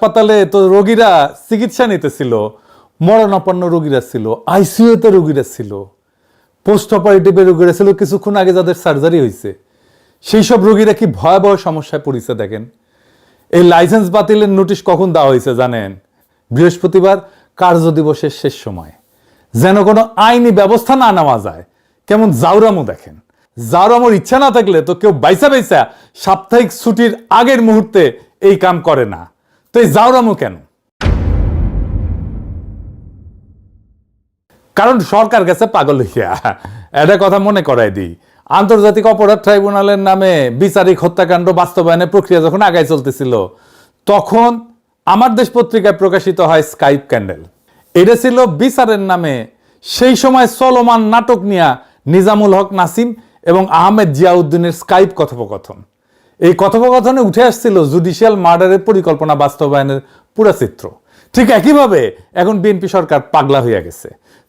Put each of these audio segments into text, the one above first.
হাসপাতালে তো রোগীরা চিকিৎসা নিতেছিল, মরণাপন্ন রোগীরা ছিল, আইসিইউতে রোগীরা ছিল, পোস্ট অপারেটিভে রোগীরা ছিল, কিছুক্ষণ আগে যাদের সার্জারি হয়েছে সেই সব রোগীরা কি ভয়াবহ সমস্যায় পড়েছে দেখেন। এই লাইসেন্স বাতিলের নোটিশ কখন দেওয়া হয়েছে জানেন? বৃহস্পতিবার কার্য দিবসের শেষ সময়, যেন কোনো আইনি ব্যবস্থা না নেওয়া যায়। কেমন জাউরামো দেখেন। জাউরামোর ইচ্ছা না থাকলে তো কেউ বাইসা বাইসা সাপ্তাহিক ছুটির আগের মুহূর্তে এই কাম করে না। তো এই জাউরামো কেন? কারণ সরকার গেছে পাগল হইয়া। এটা কথা মনে করাই দিই, আন্তর্জাতিক অপরাধ ট্রাইব্যুনালের নামে বিচারিক হত্যাকাণ্ড বাস্তবায়নের প্রক্রিয়া যখন আগায় চলতেছিল, তখন আমার দেশ পত্রিকায় প্রকাশিত হয় স্কাইপ ক্যান্ডেল। এটা ছিল বিচারের নামে সেই সময় চলমান নাটক নিয়া নিজামুল হক নাসিম এবং আহমেদ জিয়াউদ্দিনের স্কাইপ কথোপকথন। এই কথোপকথনে উঠে আসছিল জুডিশিয়াল মার্ডারের পরিকল্পনা বাস্তবায়নের পুরো চিত্র। ঠিক একইভাবে এখন বিএনপি সরকার পাগলা হইয়া গেছে।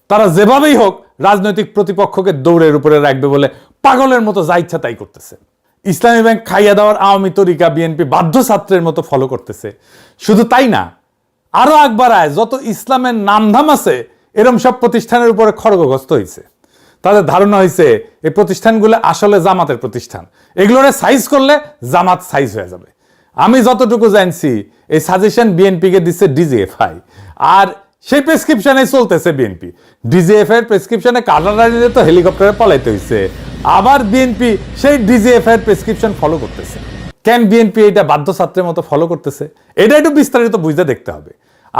তারা যেভাবেই হোক রাজনৈতিক প্রতিপক্ষকে দৌড়ের উপরে রাখবে বলে পাগলের মতো যা ইচ্ছা তাই করতেছে। ইসলামী ব্যাংক খাইয়া দেওয়ার আওয়ামী তরিকা বিএনপি বাধ্য ছাত্রের মতো ফলো করতেছে। শুধু তাই না, আরো একবার যত ইসলামের নামধাম আছে এরম সব প্রতিষ্ঠানের উপরে খড়গগ্রস্ত হয়েছে। তাদের ধারণা হয়েছে এই প্রতিষ্ঠানগুলো আসলে জামাতের প্রতিষ্ঠান, এগুলোরে সাইজ করলে জামাত সাইজ হয়ে যাবে। আমি যতটুকু জানছি এই সাজেশন বিএনপিকে দিচ্ছে ডিজিএফআই, আর সেই প্রেসক্রিপশনে চলতেছে বিএনপি। ডিজিএফআই এর প্রেসক্রিপশনে কাটারানিতে তো হেলিকপ্টারে পলাইতে হয়েছে, আবার বিএনপি সেই ডিজিএফআই এর প্রেসক্রিপশন ফলো করতেছে। কেন বিএনপি এটা বাধ্য ছাত্রের মতো ফলো করতেছে, এটা একটু বিস্তারিত বুঝতে দেখতে হবে।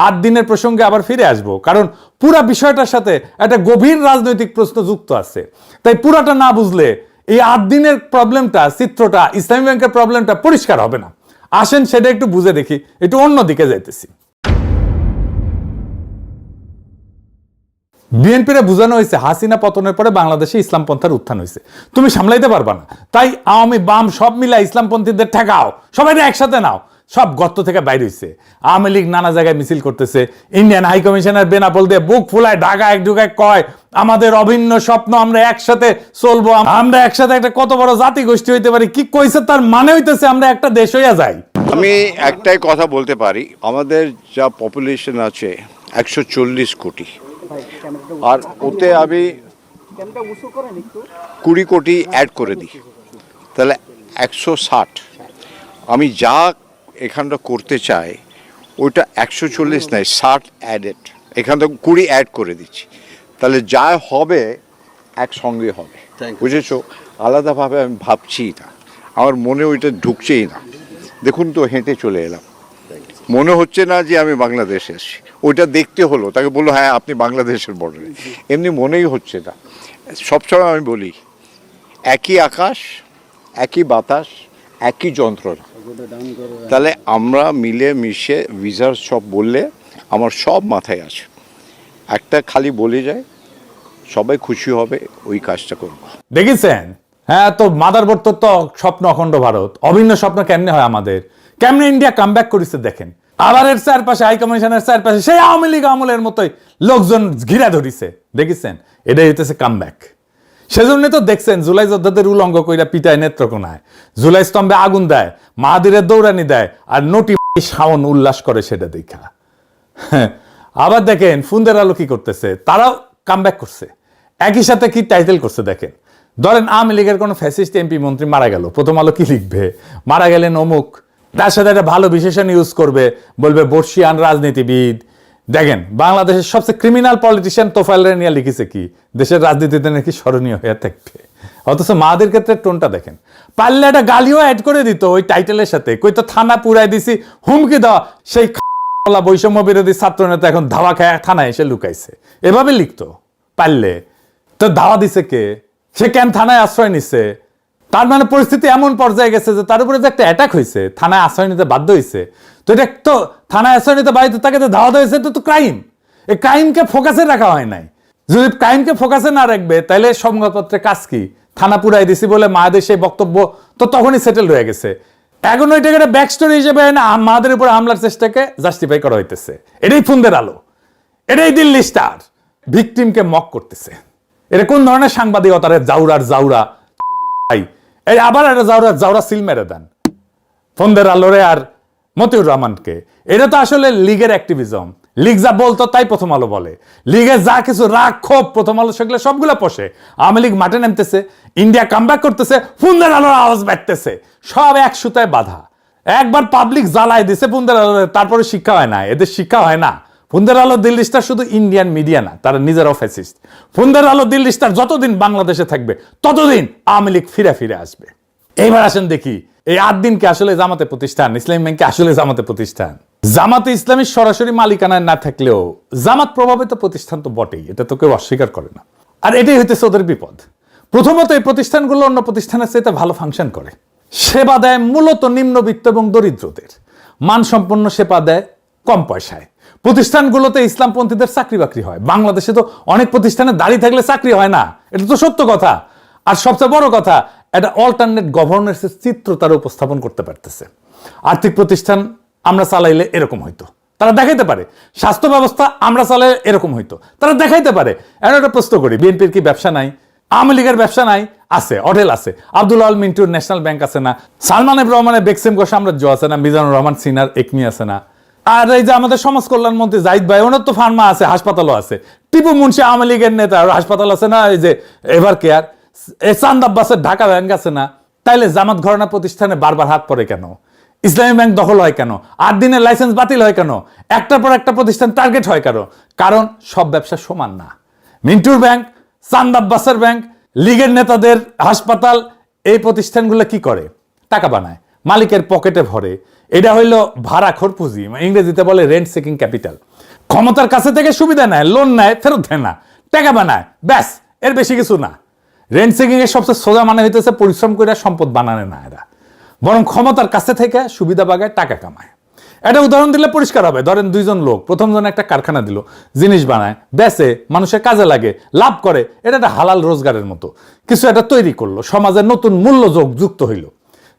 8 দিনের প্রসঙ্গে আবার ফিরে আসবো, কারণ পুরা বিষয়টার সাথে একটা গভীর রাজনৈতিক প্রশ্ন যুক্ত আছে। তাই পুরাটা না বুঝলে এই 8 দিনের প্রবলেমটা, চিত্রটা, ইসলামী ব্যাংকের প্রবলেমটা পরিষ্কার হবে না। আসেন সেটা একটু বুঝে দেখি, একটু অন্যদিকে যাইতেছি। বিএনপিরে বোঝানো হয়েছে হাসিনা পতনের পরে বাংলাদেশে ইসলামপন্থার উত্থান হয়েছে, তুমি সামলাইতে পারবা না, তাই আওয়ামী বাম সব মিলা ইসলামপন্থীদের ঠেকাও, সবাই একসাথে নাও। সব গর্ত থেকে বাইরে হয়েছে। আওয়ামী লীগ নানা জায়গায় মিছিল করতেছে, ইন্ডিয়ান হাই কমিশনার বেনাপোল দিয়ে বুক ফুলায় ঢাকায় ঢুকায় কয় আমাদের অভিন্ন স্বপ্ন, আমরা একসাথে চলবো, আমরা একসাথে একটা কত বড় জাতি গোষ্ঠী হইতে পারি। কি কইছে তার মানে হইতেছে আমরা একটা দেশ হইয়া যাই। আমি একটাই কথা বলতে পারি, আমাদের যা পপুলেশন আছে 140 কোটি, আর ওতে আমি 20 কোটি অ্যাড করে দিই, তাহলে 160। আমি যা এখানটা করতে চাই ওইটা 140 নয়, 60 অ্যাডেড, এখানটা 20 অ্যাড করে দিচ্ছি, তাহলে যা হবে একসঙ্গে হবে, বুঝেছো? আলাদাভাবে আমি ভাবছি না, আমার মনে ওইটা ঢুকছেই না। দেখুন তো, হেঁটে চলে এলাম, মনে হচ্ছে না যে আমি বাংলাদেশে এসেছি। ওইটা দেখতে হলো, তাকে বললো হ্যাঁ আপনি বাংলাদেশের বর্ডারে, এমনি মনেই হচ্ছে না। সবসময় আমি বলি একই আকাশ, একই বাতাস, একই যন্ত্রণা। তাহলে আমরা মিলে মিশে ভিসার সব বললে আমার সব মাথায় আছে, একটা খালি বলে যায় সবাই খুশি হবে, ওই কাজটা করবো। দেখেছেন? হ্যাঁ, তো মাদারবোর্ড তো স্বপ্ন অখণ্ড ভারত, অভিন্ন স্বপ্ন কেমনে হয় আমাদের, কেমনে ইন্ডিয়া কামব্যাক করেছে দেখেন। আবার এর চারপাশে হাই কমিশনের চারপাশে সেই আওয়ামী লীগ আমলের মতোই লোকজন ঘিরা ধরিছে, দেখেছেন? এটাই হইতেছে কামব্যাক। সেজন্য তো দেখছেন জুলাই যোদ্ধাদের উলঙ্গ কইরা পিটায় নেত্রকোনায়, জুলাই স্তম্ভে আগুন দেয়, মাহাদিরের দৌড়ানি দেয়, আর নটি শাওন উল্লাস করে সেটা দেখা। আবার দেখেন ফুন্দের আলো কি করতেছে, তারাও কামব্যাক করছে, একই সাথে কি টাইটেল করছে দেখেন। ধরেন আওয়ামী লীগের কোনো ফ্যাসিস্ট এমপি মন্ত্রী মারা গেল, প্রথম আলো কি লিখবে? মারা গেলেন অমুক, তার সাথে একটা ভালো বিশেষণ ইউজ করবে, বলবে বর্ষিয়ান রাজনীতিবিদ। দেখেন বাংলাদেশের সবচেয়ে ক্রিমিনাল পলিটিশিয়ান তোফায়েল নিয়ে লিখেছে কি দেশের রাজনীতিতে নাকি স্মরণীয় হয়ে থাকবে, অথচ মাহাদির ক্ষেত্রে টোনটা দেখেন। পারলে একটা গালিও অ্যাড করে দিত ওই টাইটেলের সাথে, কই তো থানা পুরাই দিছি, হুমকি দেওয়া সেই বৈষম্য বিরোধী ছাত্র নেতা এখন ধাওয়া খায় থানায় এসে লুকাইছে, এভাবে লিখতো পারলে। তো ধাওয়া দিছে কে? সে কেন থানায় আশ্রয় নিচ্ছে? তার মানে পরিস্থিতি এমন পর্যায়ে গেছে যে তার উপরে যে একটা অ্যাটাক হয়েছে, থানায় আশ্রয় নিতে বাধ্য হয়েছে। তো এটা তো থানায় আশ্রয় নিতে বাধ্য, তাকে তো ধাওয়া হয়েছে, তো ক্রাইম। এই ক্রাইমকে ফোকাসে রাখা হয় নাই। যদি ক্রাইমকে ফোকাসে না রাখবে তাহলে সংবাদপত্রে কাজ কি? থানা পুরাই দিছি বলে মায়েদের সেই বক্তব্য তো তখনই সেটেল হয়ে গেছে। এখন ওইটাকে একটা ব্যাক স্টোরি হিসেবে না মাদের উপর হামলার চেষ্টাকে জাস্টিফাই করা হইতেছে। এটাই ফুন্দের আলো, এটাই দিল্লি স্টার, ভিকটিমকে মক করতেছে। এটা কোন ধরনের সাংবাদিকতার জাউরা ভাই? এই আবার একটা জাউরা সিল মেরে দেন ফন্দের আলোরে আর মতিউর রহমানকে। এটা তো আসলে লীগের অ্যাক্টিভিজম। লীগ যা বলতো তাই প্রথম আলো বলে। লীগের যা কিছু রাগ ক্ষোভ প্রথম আলো সেগুলো সবগুলো পোষে। আওয়ামী লীগ মাঠে নামতেছে, ইন্ডিয়া কামব্যাক করতেছে, ফুন্দের আলোর আওয়াজ বাড়তেছে, সব এক সুতায় বাধা। একবার পাবলিক জ্বালায় দিছে ফুন্দের আলো, তারপরে শিক্ষা হয় না, এদের শিক্ষা হয় না। ফুন্দের আলো দিল্লি স্টার শুধু ইন্ডিয়ান মিডিয়া না, তারা নিজেরাও ফ্যাসিস্ট। ফুন্দের আলো দিল্লি স্টার যতদিন বাংলাদেশে থাকবে ততদিন আওয়ামী লীগ ফিরে ফিরে আসবে। এইবার আসেন দেখি এই 8 দিনকে আসলে জামাতে প্রতিষ্ঠান, ইসলামী ব্যাংকে আসলে জামাতে প্রতিষ্ঠান। জামাতে ইসলামী সরাসরি মালিকানায় না থাকলেও জামাত প্রভাবিত প্রতিষ্ঠান তো বটেই, এটা তো কেউ অস্বীকার করে না। আর এটাই হইতেছে ওদের বিপদ। প্রথমত এই প্রতিষ্ঠানগুলো অন্য প্রতিষ্ঠানের চাইতে ভালো ফাংশন করে, সেবা দেয় মূলত নিম্নবিত্ত এবং দরিদ্রদের, মানসম্পন্ন সেবা দেয় কম পয়সায়। প্রতিষ্ঠানগুলোতে ইসলামপন্থীদের চাকরি বাকরি হয়। বাংলাদেশে তো অনেক প্রতিষ্ঠানে দাঁড়িয়ে থাকলে চাকরি হয় না, এটা তো সত্য কথা। আর সবচেয়ে বড় কথা, একটা অল্টারনেট গভর্নেন্সের চিত্র তারা উপস্থাপন করতে পারতেছে। আর্থিক প্রতিষ্ঠান আমরা চালাইলে এরকম হইতো, তারা দেখাইতে পারে। স্বাস্থ্য ব্যবস্থা আমরা চালাইলে এরকম হইতো, তারা দেখাইতে পারে। এখন একটা প্রশ্ন করি, বিএনপির কি ব্যবসা নাই? আওয়ামী লীগের ব্যবসা নাই? আছে, হোটেল আছে। আব্দুল আল মিন্টুর ন্যাশনাল ব্যাংক আছে না? সালমান এফ রহমানের বেক্সিমকো সাম্রাজ্য আছে না? মিজানুর রহমান সিনার একমি আছে না? আর এই যে আমাদের সমাজ কল্যাণ মন্ত্রী জাহিদ ভাই, ওনার তো ফার্মা আছে, হাসপাতালও আছে। টিপু মুন্সি আওয়ামী লীগের নেতা, হাসপাতাল আছে না? এই যে এভার কেয়ার। চাঁদ আব্বাসের ঢাকা ব্যাংক আছে না? তাইলে জামাত ঘরানা প্রতিষ্ঠানে বারবার হাত পড়ে কেন? ইসলামী ব্যাংক দখল হয় কেন? 8 দিনের লাইসেন্স বাতিল হয় কেন? একটার পর একটা প্রতিষ্ঠান টার্গেট হয় কেন? কারণ সব ব্যবসা সমান না। মিন্টুর ব্যাংক, চাঁদ আব্বাসের ব্যাংক, লীগের নেতাদের হাসপাতাল, এই প্রতিষ্ঠানগুলো কি করে? টাকা বানায়, মালিকের পকেটে ভরে। এটা হইল ভাড়াখোর পুঁজি, ইংরেজিতে বলে রেন্ট সিকিং ক্যাপিটাল। ক্ষমতার কাছে থেকে সুবিধা নেয়, লোন নেয়, ফেরত দেয় না, টাকা বানায়, ব্যাস, এর বেশি কিছু না। রেন্ট সিকিং এর সবচেয়ে সোজা মানে হইতেছে পরিশ্রম করে সম্পদ বানানো না এরা, বরং ক্ষমতার কাছে থেকে সুবিধা বাগায় টাকা কামায়। একটা উদাহরণ দিলে পরিষ্কার হবে। ধরেন 2 জন লোক, প্রথম জন একটা কারখানা দিল, জিনিস বানায়, বেচে, মানুষের কাজে লাগে, লাভ করে, এটা একটা হালাল রোজগারের মতো কিছু একটা তৈরি করলো, সমাজের নতুন মূল্য যুক্ত হইল।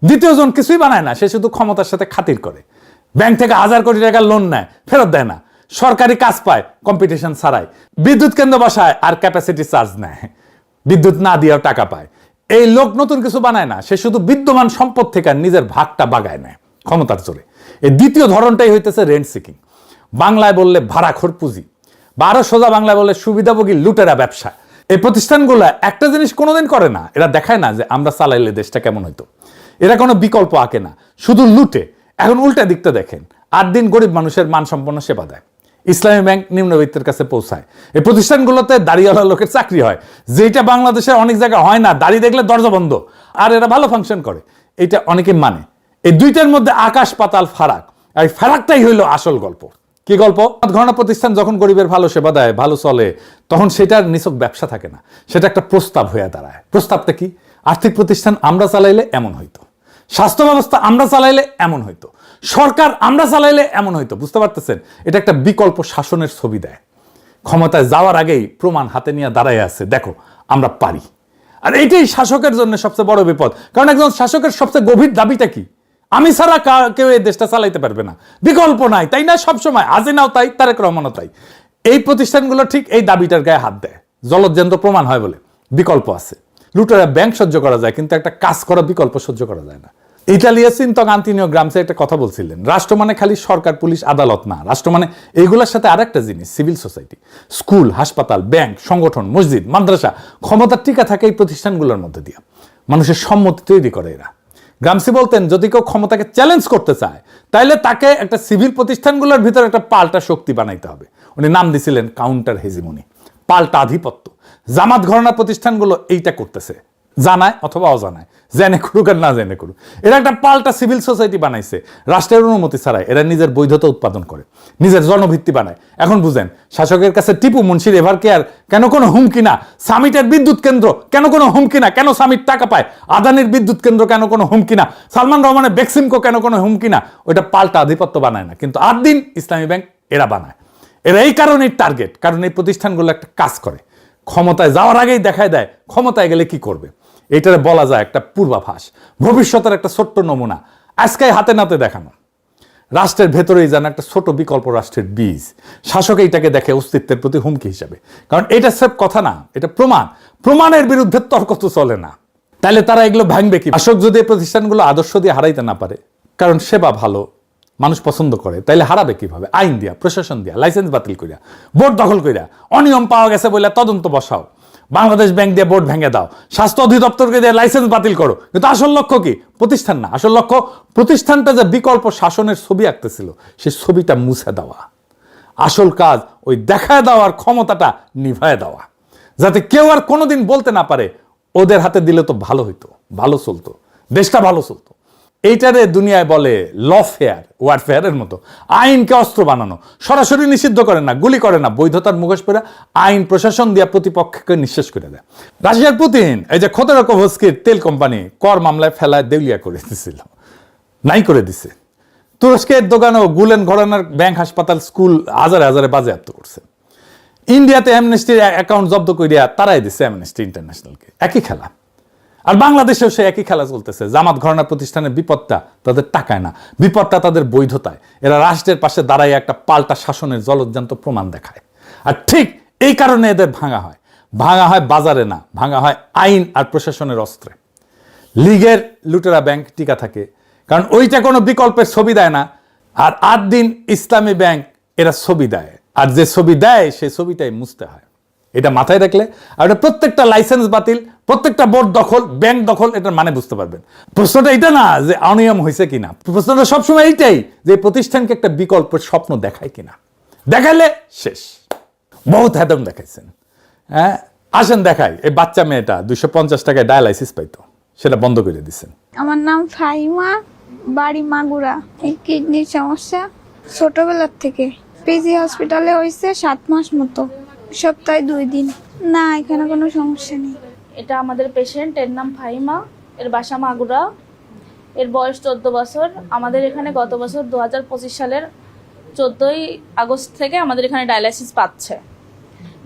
দ্বিতীয় জন কিছুই বানায় না, সে শুধু ক্ষমতার সাথে খাতির করে, ব্যাংক থেকে 1000 কোটি টাকা লোন নেয়, ফেরত দেয় না, সরকারি কাজ পায় কম্পিটিশন ছাড়াই, বিদ্যুৎ কেন্দ্র বসায় আর ক্যাপাসিটি চার্জ নেয়, বিদ্যুৎ না দিয়েও টাকা পায়। এই লোক নতুন কিছু বানায় না, সে শুধু বিদ্যমান সম্পদ থেকে নিজের ভাগটা বাগায় নেয় ক্ষমতার জোরে। এই দ্বিতীয় ধরনটাই হইতেছে রেন্ট সিকিং, বাংলায় বললে ভাড়াখোর পুঁজি, বা আরো সোজা বাংলায় বললে সুবিধাভোগী লুটেরা ব্যবসা। এই প্রতিষ্ঠানগুলো একটা জিনিস কোনোদিন করে না, এরা দেখায় না যে আমরা চালাইলে দেশটা কেমন হইতো। এরা কোনো বিকল্প আঁকে না, শুধু লুটে। এখন উল্টা দিকটা দেখেন, 8 দিন গরিব মানুষের মানসম্পন্ন সেবা দেয়, ইসলামী ব্যাংক নিম্নবিত্তের কাছে পৌঁছায়, এই প্রতিষ্ঠানগুলোতে দাড়িওয়ালা লোকের চাকরি হয়, যেটা বাংলাদেশের অনেক জায়গায় হয় না, দাড়ি দেখলে দরজা বন্ধ, আর এরা ভালো ফাংশন করে, এটা অনেকে মানে। এই দুইটার মধ্যে আকাশ পাতাল ফারাক, আর এই ফারাকটাই হইল আসল গল্প। কি গল্প? ঘরনা প্রতিষ্ঠান যখন গরিবের ভালো সেবা দেয়, ভালো চলে, তখন সেটার নিছক ব্যবসা থাকে না, সেটা একটা প্রস্তাব হয়ে দাঁড়ায়। প্রস্তাবটা কি? আর্থিক প্রতিষ্ঠান আমরা চালাইলে এমন হইতো, স্বাস্থ্য ব্যবস্থা আমরা চালাইলে এমন হইতো, সরকার আমরা চালাইলে এমন হইতো। বুঝতে পারতেছেন? এটা একটা বিকল্প শাসনের ছবি দেয়। ক্ষমতায় যাওয়ার আগেই প্রমাণ হাতে নিয়ে দাঁড়ায় আছে, দেখো আমরা পারি। আর এইটাই শাসকের জন্য সবচেয়ে বড় বিপদ। কারণ একজন শাসকের সবচেয়ে গভীর দাবিটা কি? আমি ছাড়া কেউ এই দেশটা চালাইতে পারবে না, বিকল্প নাই, তাই না? সবসময় হাসিনাও তাই, তারেক রহমানও তাই। এই প্রতিষ্ঠানগুলো ঠিক এই দাবিটার গায়ে হাত দেয়, জলজ্যান্ত প্রমাণ হয় বলে। বিকল্প আছে, লুটেরা ব্যাংক সহ্য করা যায়, কিন্তু একটা কাজ করা বিকল্প সহ্য করা যায় না। ইটালিয়া চিন্তক আন্তোনিও গ্রামসি একটা কথা বলছিলেন, রাষ্ট্র মানে খালি সরকার, পুলিশ, আদালত না, রাষ্ট্র মানে এইগুলোর সাথে আরেকটা জিনিস, সিভিল সোসাইটি, স্কুল, হাসপাতাল, ব্যাংক, সংগঠন, মসজিদ, মাদ্রাসা। ক্ষমতার টিকা থাকে এই প্রতিষ্ঠানগুলোর মধ্যে দিয়ে, মানুষের সম্মতি তৈরি করে এরা। গ্রামসি বলতেন, যদি কেউ ক্ষমতাকে চ্যালেঞ্জ করতে চায়, তাহলে তাকে একটা সিভিল প্রতিষ্ঠানগুলোর ভিতরে একটা পাল্টা শক্তি বানাইতে হবে। উনি নাম দিছিলেন কাউন্টার হেজিমনি, পাল্টা আধিপত্য। জামাত ঘরানা প্রতিষ্ঠানগুলো এইটা করতেছে, জানায় অথবা অজানায়, জেনে করুক আর না জেনে করুক। এরা একটা পাল্টা সিভিল সোসাইটি বানাইছে, রাষ্ট্রের অনুমতি ছাড়াই। এরা নিজের বৈধতা উৎপাদন করে, নিজের জনভিত্তি বানায়। এখন বুঝেন, শাসকের কাছে টিপু মুন্সির এভার কেয়ার কেন কোনো হুমকি না? সামিটের বিদ্যুৎ কেন্দ্র কেন কোনো হুমকি না? কেন সামিট টাকা পায়? আদানির বিদ্যুৎ কেন্দ্র কেন কোনো হুমকি না? সালমান রহমানের বেক্সিমকো কেন কোনো হুমকি না? ওইটা পাল্টা আধিপত্য বানায় না, কিন্তু 8 দিন ইসলামী ব্যাংক এরা বানায়। এরা এই কারণেই টার্গেট, কারণ এই প্রতিষ্ঠানগুলো একটা কাজ করে, ক্ষমতায় যাওয়ার আগেই দেখায় দেয় ক্ষমতায় গেলে কি করবে। এটারে বলা যায় একটা পূর্বাভাস, ভবিষ্যতের একটা ছোট্ট নমুনা, আজকে হাতে নাতে দেখানো। রাষ্ট্রের ভেতরেই যেন একটা ছোট বিকল্প রাষ্ট্রের বীজ, শাসক এইটাকে দেখে অস্তিত্বের প্রতি হুমকি হিসাবে। কারণ এটা সব কথা না, এটা প্রমাণ, প্রমাণের বিরুদ্ধে তর্ক তো চলে না। তাহলে তারা এগুলো ভাঙবে কি? শাসক যদি এই প্রতিষ্ঠানগুলো আদর্শ দিয়ে হারাইতে না পারে, কারণ সেবা ভালো, মানুষ পছন্দ করে, তাইলে হারাবে কিভাবে? আইন দিয়া, প্রশাসন দিয়া, লাইসেন্স বাতিল করিয়া, ভোট দখল করিয়া, অনিয়ম পাওয়া গেছে বলে তদন্ত বসাও, বাংলাদেশ ব্যাংক দিয়ে ভোট ভেঙে দাও, স্বাস্থ্য অধিদপ্তরকে দিয়ে লাইসেন্স বাতিল করো। কিন্তু আসল লক্ষ্য কি? প্রতিষ্ঠান না, আসল লক্ষ্য প্রতিষ্ঠানটা যে বিকল্প শাসনের ছবি আঁকতেছিল সেই ছবিটা মুছে দেওয়া। আসল কাজ ওই দেখায় দেওয়ার ক্ষমতাটা নিভায় দেওয়া, যাতে কেউ আর কোনোদিন বলতে না পারে ওদের হাতে দিলে তো ভালো হইতো, ভালো চলতো, দেশটা ভালো চলতো। এইটারে দুনিয়ায় বলে লফেয়ার, ওয়ারফেয়ারের মতো। আইনকে অস্ত্র বানানো, সরাসরি নিষিদ্ধ করে না, গুলি করে না, বৈধতার মুখোশ পরে আইন প্রশাসন দিয়া প্রতিপক্ষকে নিঃশেষ করে দেয়। রাশিয়ার পুতিন এই যে খোদরাকোভস্কির তেল কোম্পানি কর মামলায় ফেলায় দেউলিয়া করে দিছিল, নাই করে দিছে। তুরস্কের দোকানও গুলেন ঘরানার ব্যাংক, হাসপাতাল, স্কুল হাজারে হাজারে বাজেয়াপ্ত করছে। ইন্ডিয়াতে অ্যামনেস্টির অ্যাকাউন্ট জব্দ করিয়া তারাই দিচ্ছে অ্যামনেস্টি ইন্টারন্যাশনালকে। একই খেলা। আর বাংলাদেশেও সে একই খেলা চলতেছে। জামাত ঘরানা প্রতিষ্ঠানের বিপদটা তাদের টাকায় না, বিপদটা তাদের বৈধতায়। এরা রাষ্ট্রের পাশে দাঁড়ায় একটা পাল্টা শাসনের জলজ্জান্ত প্রমাণ দেখায়। আর ঠিক এই কারণে এদের ভাঙা হয়। ভাঙা হয় বাজারে না, ভাঙা হয় আইন আর প্রশাসনের অস্ত্রে। লীগের লুটেরা ব্যাংক টিকা থাকে, কারণ ওইটা কোনো বিকল্পের ছবি দেয় না। আর 8 দিন ইসলামী ব্যাংক এরা ছবি দেয়, আর যে ছবি দেয় সেই ছবিটাই মুছতে হয়। এটা মাথায় রাখলে আর প্রত্যেকটা লাইসেন্স বাতিল, প্রত্যেকটা বোর্ড দখল, ব্যাংক দখল, এটার মানে বুঝতে পারবেন। প্রশ্নটা এটা না যে অনিয়ম হয়েছে কিনা, প্রশ্নটা সবসময় এইটাই যে প্রতিষ্ঠানকে একটা বিকল্পের স্বপ্ন দেখায় কিনা। দেখাইলে শেষ। বহুত হ্যাদম দেখাইছেন। হ্যাঁ, আসেন দেখাই। এই বাচ্চা মেয়েটা 250 টাকায় ডায়ালাইসিস পাইতো, সেটা বন্ধ করে দিচ্ছেন। আমার নাম ফাহিমা, বাড়ি মাগুরা। এই কিডনির সমস্যা ছোটবেলার থেকে। পিজি হসপিটালে হয়েছে 7 মাস মতো, সপ্তাহে 2 দিন। না, এখানে কোনো সমস্যা নেই। এটা আমাদের পেশেন্ট, এর নাম ফাহিমা, এর বাসা মাগুরা, এর বয়স 14 বছর। আমাদের এখানে গত বছর 2025 সালের 14ই আগস্ট থেকে আমাদের এখানে ডায়ালাইসিস পাচ্ছে।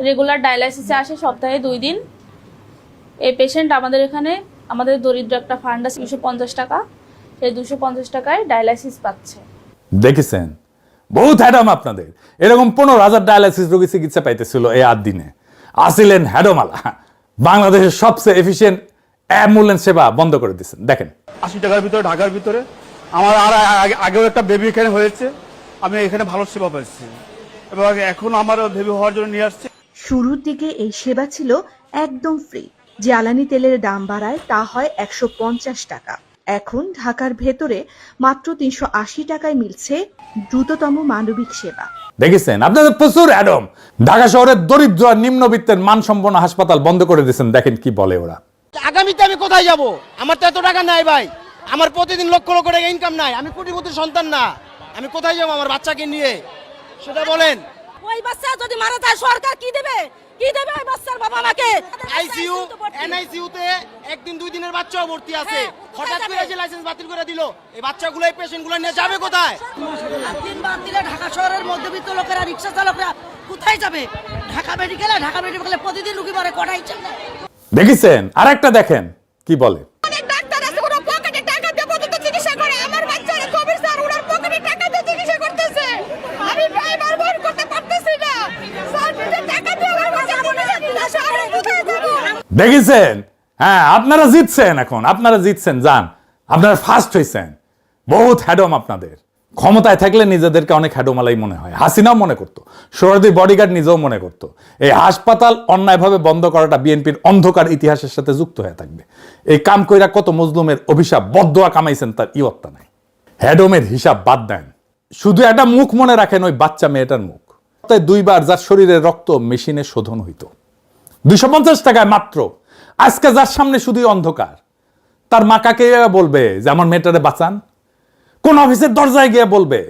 রেগুলার ডায়ালাইসিসে আসে সপ্তাহে 2 দিন। এই পেশেন্ট আমাদের এখানে, আমাদের দরিদ্র একটা ফান্ড আছে 250 টাকা, সেই 250 টাকায় ডায়ালাইসিস পাচ্ছে। দেখেছেন, বহুত হ্যাডম আপনাদের। এরকম 15,000 ডায়ালাইসিস রোগী চিকিৎসা পাইতেছিল এই 8 দিনে। আসিলেন হ্যাডমালা। বাংলাদেশের সবচেয়ে এফিসিয়েন্ট অ্যাম্বুলেন্স সেবা বন্ধ করে দিচ্ছেন। দেখেন 80 টাকার ভিতরে, ঢাকার ভিতরে। আমার আর আগেও একটা বেবি এখানে হয়েছে, আমি এখানে ভালো সেবা পাচ্ছি এবং এখন আমার বেবি হওয়ার জন্য নিয়ে আসছে। শুরুর দিকে এই সেবা ছিল একদম ফ্রি। জ্বালানি তেলের দাম বাড়ায় তা হয় 150 টাকা। এখন ঢাকার ভেতরে মাত্র 380 টাকায় মিলছে দ্রুততম মানবিক সেবা। দেখেছেন, আপনাদের প্রচুর অ্যাডম। ঢাকা শহরের দরিদ্র আর নিম্নবিত্তের মানসম্পন্ন হাসপাতাল বন্ধ করে দিয়েছেন। দেখেন কি বলে ওরা। আগামীতে আমি কোথায় যাব? আমার তো এত টাকা নাই ভাই, আমার প্রতিদিন লক্ষ লক্ষ টাকা ইনকাম নাই, আমি কোটিপতির সন্তান না, আমি কোথায় যাব আমার বাচ্চাকে নিয়ে সেটা বলেন। ওই বাচ্চা যদি মারা যায় সরকার কি দেবে? কি দেবে ওই বাচ্চার বাবা মাকে? আইসিইউ, এনআইসিইউ তে 1 দিন 2 দিনের বাচ্চাও ভর্তি আছে। হঠাৎ করে যে লাইসেন্স বাতিল করে দিল, এই বাচ্চাগুলো, এই পেশেন্টগুলো নিয়ে যাবে কোথায়? 3 বার দিলে ঢাকা শহরের মধ্যবিত্ত লোকেরা, রিকশা চালকরা কোথায় যাবে? ঢাকা মেডিকেলে প্রতিদিন রোগী মরে, কটাই চলে। দেখেছেন, আরেকটা দেখেন কি বলে। অনেক ডাক্তার আছে, ওরা পকেটে টাকা দিয়ে পর্যন্ত চিকিৎসা করে। আমার বাচ্চারা কবির স্যার ওনার পকেটে টাকা দিয়ে চিকিৎসা করতেছে। আমি ড্রাইভার বহন করতে পারতেছি না। স্যার নিজে টাকা দিয়ে আমার বাচ্চা চিকিৎসা করে, কোথায় যাবো? দেখেছেন, হ্যাঁ, আপনারা জিতছেন। এখন আপনারা জিতছেন, যান, আপনারা ফার্স্ট হয়েছেন। বহুত হ্যাডম আপনাদের। ক্ষমতায় থাকলে নিজেদেরকে অনেক হ্যাডোমালাই মনে হয়। হাসিনাও মনে করতো, সোহরাওয়ার্দীর বডিগার্ড নিজেও মনে করতো। এই হাসপাতাল অন্যায়ভাবে বন্ধ করাটা বিএনপির অন্ধকার ইতিহাসের সাথে যুক্ত হয়ে থাকবে। এই কাম কইরা কত মজলুমের অভিশাপ বদদোয়া কামাইছেন, তার ইয়ত্তা নাই। হ্যাডমের হিসাব বাদ দেন, শুধু একটা মুখ মনে রাখেন, ওই বাচ্চা মেয়েটার মুখ। তাই 2 বার যার শরীরের রক্ত মেশিনে শোধন হইতো 250 টাকায় মাত্র। আজকে যার সামনে শুধুই অন্ধকার, তার মা কাকে বলবে যে আমার মেয়েটারে বাঁচান? কোন অফিসের দরজায় গিয়ে বলবে?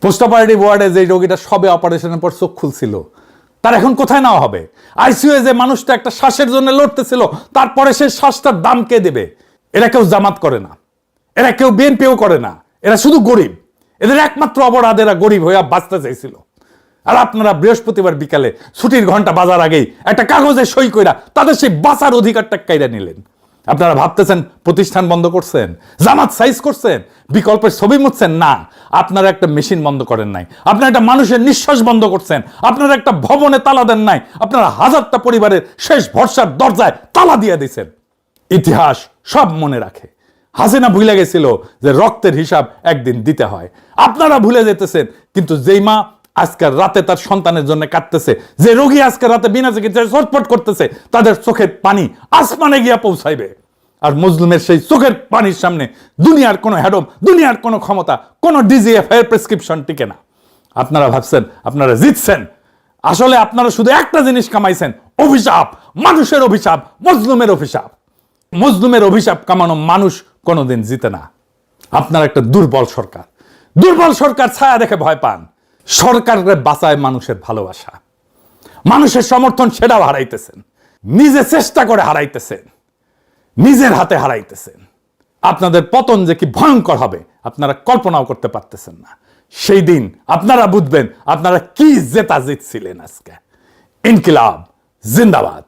পোস্ট অপারেটিভ ওয়ার্ডে যে রোগীটা সবে অপারেশনের পর চোখ খুলছিল, তার এখন কোথায় নেওয়া হবে? আইসিইউ যে মানুষটা একটা শ্বাসের জন্য লড়তেছিল, তারপরে সেই শ্বাসটার দাম কে দেবে? এরা কেউ জামাত করে না, এরা কেউ বিএনপিও করে না, এরা শুধু গরিব। এদের একমাত্র অপরাধ, এরা গরিব হইয়া বাঁচতে চাইছিল। আর আপনারা বৃহস্পতিবার বিকালে ছুটির ঘন্টা বাজার আগেই একটা কাগজে সই কইরা তাদের সেই বাঁচার অধিকারটা কাইরা নিলেন। আপনারা ভাবতেছেন প্রতিষ্ঠান বন্ধ করছেন, জামাত সাইজ করছেন, বিকল্পের ছবি মুছছেন। না, আপনারা একটা মেশিন বন্ধ করেন নাই, আপনারা একটা মানুষের নিঃশ্বাস বন্ধ করছেন, আপনারা একটা ভবনে তালা দেন নাই, আপনারা হাজারটা পরিবারের শেষ ভরসার দরজায় তালা দিয়ে দিয়েছেন। ইতিহাস সব মনে রাখে। হাসিনা ভুলে গেছিল যে রক্তের হিসাব একদিন দিতে হয়। আপনারা ভুলে যেতেছেন, কিন্তু যেই মা আজকের রাতে তার সন্তানের জন্য কাঁদতেছে, যে রোগী আজকের রাতে বিনা চিকিৎসায় ছটফট করতেছে, তাদের চোখের পানি আসমানে গিয়া পৌঁছাইবে। আর মজলুমের সেই চোখের পানির সামনে দুনিয়ার কোনো হ্যাডম, দুনিয়ার কোনো ক্ষমতা, কোনো ডিজিএফ এর প্রেসক্রিপশন টিকে না। আপনারা ভাবছেন আপনারা জিতছেন, আসলে আপনারা শুধু একটা জিনিস কামাইছেন, অভিশাপ, মানুষের অভিশাপ, মজলুমের অভিশাপ। মজলুমের অভিশাপ কামানো মানুষ কোনোদিন জিতে না। আপনার একটা দুর্বল সরকার, দুর্বল সরকার ছায়া দেখে ভয় পান। সরকারকে বাঁচায় মানুষের ভালোবাসা, মানুষের সমর্থন, সেটাও হারাইতেছেন। নিজে চেষ্টা করে হারাইতেছেন, নিজের হাতে হারাইতেছেন। আপনাদের পতন যে কি ভয়ঙ্কর হবে আপনারা কল্পনাও করতে পারতেছেন না। সেই দিন আপনারা বুঝবেন আপনারা কি জেতা জিতছিলেন। আজকে ইনকিলাব জিন্দাবাদ।